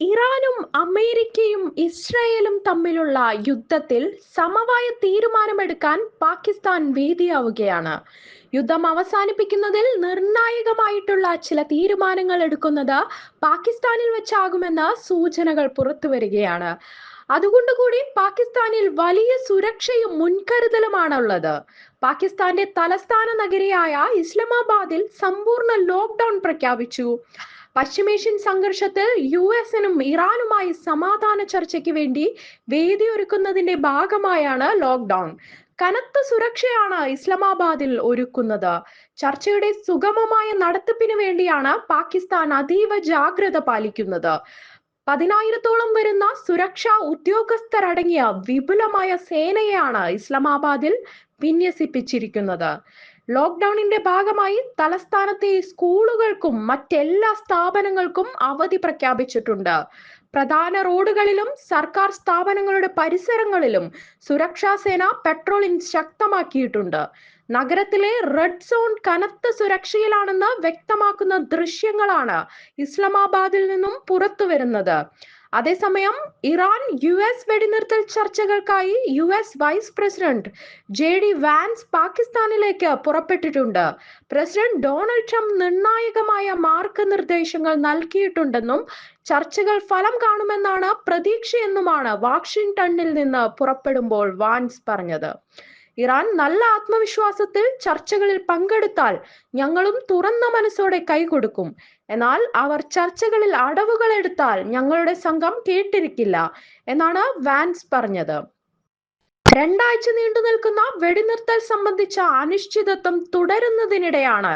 ഇറാനും അമേരിക്കയും ഇസ്രായേലും തമ്മിലുള്ള യുദ്ധത്തിൽ സമവായ തീരുമാനമെടുക്കാൻ പാകിസ്ഥാൻ വേദിയാവുകയാണ്. യുദ്ധം അവസാനിപ്പിക്കുന്നതിൽ നിർണായകമായിട്ടുള്ള ചില തീരുമാനങ്ങൾ എടുക്കുന്നത് പാകിസ്ഥാനിൽ വെച്ചാകുമെന്ന സൂചനകൾ പുറത്തുവരികയാണ്. അതുകൊണ്ടുകൂടി പാകിസ്ഥാനിൽ വലിയ സുരക്ഷയും മുൻകരുതലുമാണുള്ളത്. പാകിസ്ഥാന്റെ തലസ്ഥാന നഗരിയായ ഇസ്ലാമാബാദിൽ സമ്പൂർണ്ണ ലോക്ക്ഡൌൺ പ്രഖ്യാപിച്ചു. പശ്ചിമേഷ്യൻ സംഘർഷത്തിൽ യുഎസിനും ഇറാനുമായി സമാധാന ചർച്ചയ്ക്ക് വേണ്ടി വേദിയൊരുക്കുന്നതിന്റെ ഭാഗമായാണ് ലോക്ക്ഡൌൺ. കനത്ത സുരക്ഷയാണ് ഇസ്ലാമാബാദിൽ ഒരുക്കുന്നത്. ചർച്ചയുടെ സുഗമമായ നടത്തിപ്പിന് വേണ്ടിയാണ് പാകിസ്ഥാൻ അതീവ ജാഗ്രത പാലിക്കുന്നത്. 10,000-ഓളം വരുന്ന സുരക്ഷാ ഉദ്യോഗസ്ഥരടങ്ങിയ വിപുലമായ സേനയെയാണ് ഇസ്ലാമാബാദിൽ വിന്യസിപ്പിച്ചിരിക്കുന്നത്. ലോക്ക്ഡൌണിന്റെ ഭാഗമായി തലസ്ഥാനത്തെ സ്കൂളുകൾക്കും മറ്റെല്ലാ സ്ഥാപനങ്ങൾക്കും അവധി പ്രഖ്യാപിച്ചിട്ടുണ്ട്. പ്രധാന റോഡുകളിലും സർക്കാർ സ്ഥാപനങ്ങളുടെ പരിസരങ്ങളിലും സുരക്ഷാ സേന പെട്രോളിംഗ് ശക്തമാക്കിയിട്ടുണ്ട്. നഗരത്തിലെ റെഡ് സോൺ കനത്ത സുരക്ഷയിലാണെന്ന് വ്യക്തമാക്കുന്ന ദൃശ്യങ്ങളാണ് ഇസ്ലാമാബാദിൽ നിന്നും പുറത്തു വരുന്നത്. അതേസമയം ഇറാൻ US വെടിനിർത്തൽ ചർച്ചകൾക്കായി US vice president JD Vance പാകിസ്ഥാനിലേക്ക് പുറപ്പെട്ടിട്ടുണ്ട്. പ്രസിഡന്റ് ഡൊണാൾഡ് ട്രംപ് നിർണായകമായ മാർഗനിർദ്ദേശങ്ങൾ നൽകിയിട്ടുണ്ടെന്നും ചർച്ചകൾ ഫലം കാണുമെന്നാണ് പ്രതീക്ഷയെന്നുമാണ് വാഷിംഗ്ടണിൽ നിന്ന് പുറപ്പെടുമ്പോൾ വാൻസ് പറഞ്ഞത്. ഇറാൻ നല്ല ആത്മവിശ്വാസത്തിൽ ചർച്ചകളിൽ പങ്കെടുത്താൽ ഞങ്ങളും തുറന്ന മനസ്സോടെ കൈകൊടുക്കും. എന്നാൽ അവർ ചർച്ചകളിൽ അടവുകൾ എടുത്താൽ ഞങ്ങളുടെ സംഘം കേട്ടിരിക്കില്ല എന്നാണ് വാൻസ് പറഞ്ഞത്. 2 ആഴ്ച നീണ്ടു നിൽക്കുന്ന വെടിനിർത്തൽ സംബന്ധിച്ച അനിശ്ചിതത്വം തുടരുന്നതിനിടെയാണ്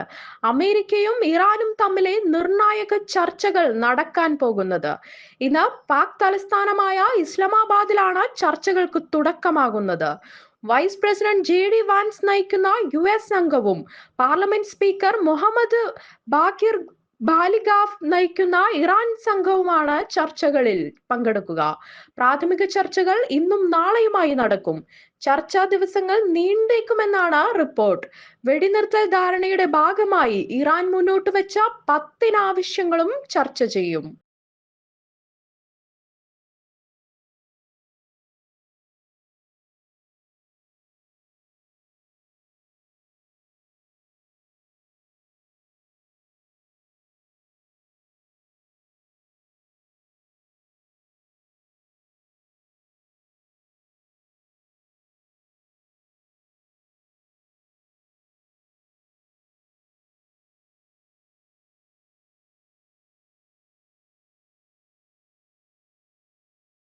അമേരിക്കയും ഇറാനും തമ്മിലെ നിർണായക ചർച്ചകൾ നടക്കാൻ പോകുന്നത്. ഇന്ന് പാക് തലസ്ഥാനമായ ഇസ്ലാമാബാദിലാണ് ചർച്ചകൾക്ക് തുടക്കമാകുന്നത്. വൈസ് പ്രസിഡന്റ് JD വാൻസ് നയിക്കുന്ന US സംഘവും പാർലമെന്റ് സ്പീക്കർ മുഹമ്മദ് ബാഖിർ ബാലിഗാഫ് നയിക്കുന്ന ഇറാൻ സംഘവുമാണ് ചർച്ചകളിൽ പങ്കെടുക്കുക. പ്രാഥമിക ചർച്ചകൾ ഇന്നും നാളെയുമായി നടക്കും. ചർച്ചാ ദിവസങ്ങൾ നീണ്ടേക്കുമെന്നാണ് റിപ്പോർട്ട്. വെടിനിർത്തൽ ധാരണയുടെ ഭാഗമായി ഇറാൻ മുന്നോട്ട് വെച്ച 10 ആവശ്യങ്ങളും ചർച്ച ചെയ്യും.